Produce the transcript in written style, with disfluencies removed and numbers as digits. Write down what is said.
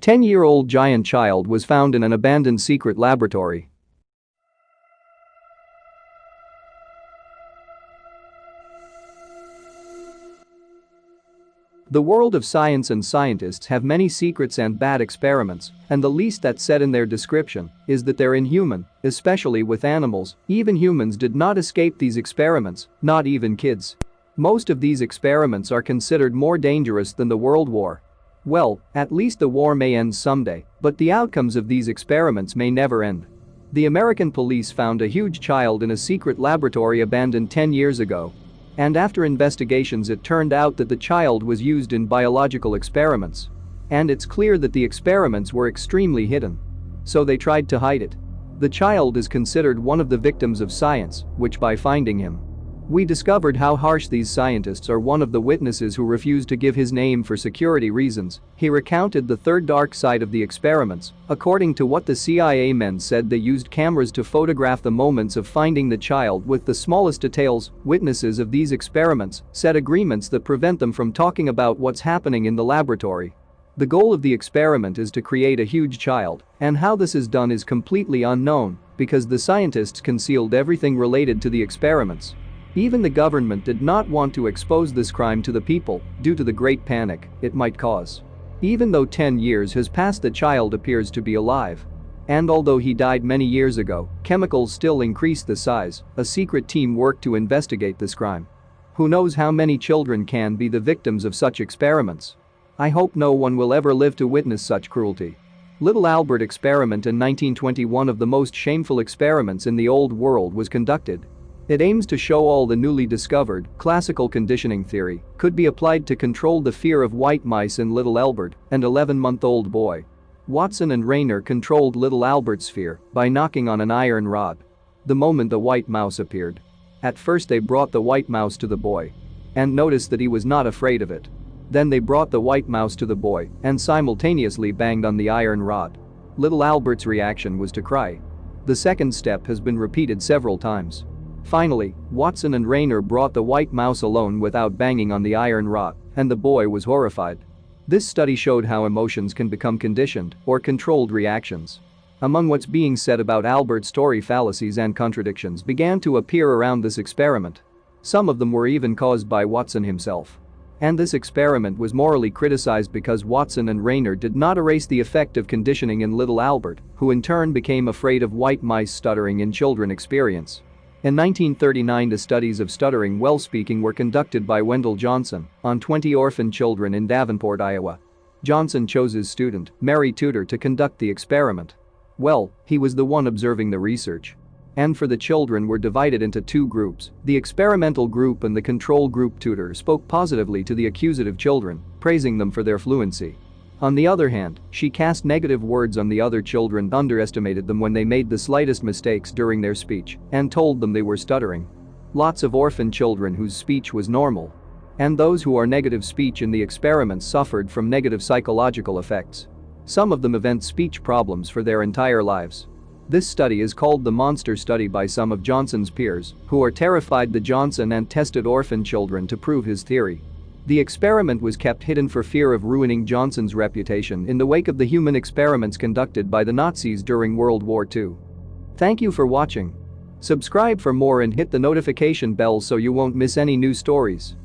10-year-old giant child was found in an abandoned secret laboratory. The world of science and scientists have many secrets and bad experiments, and the least that's said in their description is that they're inhuman, especially with animals. Even humans did not escape these experiments, not even kids. Most of these experiments are considered more dangerous than the World War. Well, at least the war may end someday, but the outcomes of these experiments may never end. The American police found a huge child in a secret laboratory abandoned 10 years ago. And after investigations, it turned out that the child was used in biological experiments. And it's clear that the experiments were extremely hidden. So they tried to hide it. The child is considered one of the victims of science, which by finding him, we discovered how harsh these scientists are. One of the witnesses who refused to give his name for security reasons, he recounted the third dark side of the experiments. According to what the CIA men said, they used cameras to photograph the moments of finding the child with the smallest details. Witnesses of these experiments set agreements that prevent them from talking about what's happening in the laboratory. The goal of the experiment is to create a huge child, and how this is done is completely unknown because the scientists concealed everything related to the experiments. Even the government did not want to expose this crime to the people due to the great panic it might cause. Even though 10 years has passed, the child appears to be alive. And although he died many years ago, chemicals still increased the size. A secret team worked to investigate this crime. Who knows how many children can be the victims of such experiments? I hope no one will ever live to witness such cruelty. Little Albert experiment in 1920, one of the most shameful experiments in the old world, was conducted. It aims to show all the newly discovered classical conditioning theory could be applied to control the fear of white mice in little Albert, an 11-month-old boy. Watson and Rayner controlled little Albert's fear by knocking on an iron rod. The moment the white mouse appeared. At first they brought the white mouse to the boy and noticed that he was not afraid of it. Then they brought the white mouse to the boy and simultaneously banged on the iron rod. Little Albert's reaction was to cry. The second step has been repeated several times. Finally, Watson and Rayner brought the white mouse alone without banging on the iron rod, and the boy was horrified. This study showed how emotions can become conditioned or controlled reactions. Among what's being said about Albert's story, fallacies and contradictions began to appear around this experiment. Some of them were even caused by Watson himself. And this experiment was morally criticized because Watson and Rayner did not erase the effect of conditioning in little Albert, who in turn became afraid of white mice stuttering in children experience. In 1939, the studies of stuttering while speaking were conducted by Wendell Johnson on 20 orphan children in Davenport, Iowa. Johnson chose his student, Mary Tudor, to conduct the experiment. Well, he was the one observing the research. And for the children were divided into two groups, the experimental group and the control group. Tudor spoke positively to the accusative children, praising them for their fluency. On the other hand, she cast negative words on the other children, underestimated them when they made the slightest mistakes during their speech, and told them they were stuttering. Lots of orphan children whose speech was normal. And those who are negative speech in the experiments suffered from negative psychological effects. Some of them event speech problems for their entire lives. This study is called the monster study by some of Johnson's peers, who are terrified that Johnson and tested orphan children to prove his theory. The experiment was kept hidden for fear of ruining Johnson's reputation in the wake of the human experiments conducted by the Nazis during World War II. Thank you for watching. Subscribe for more and hit the notification bell so you won't miss any new stories.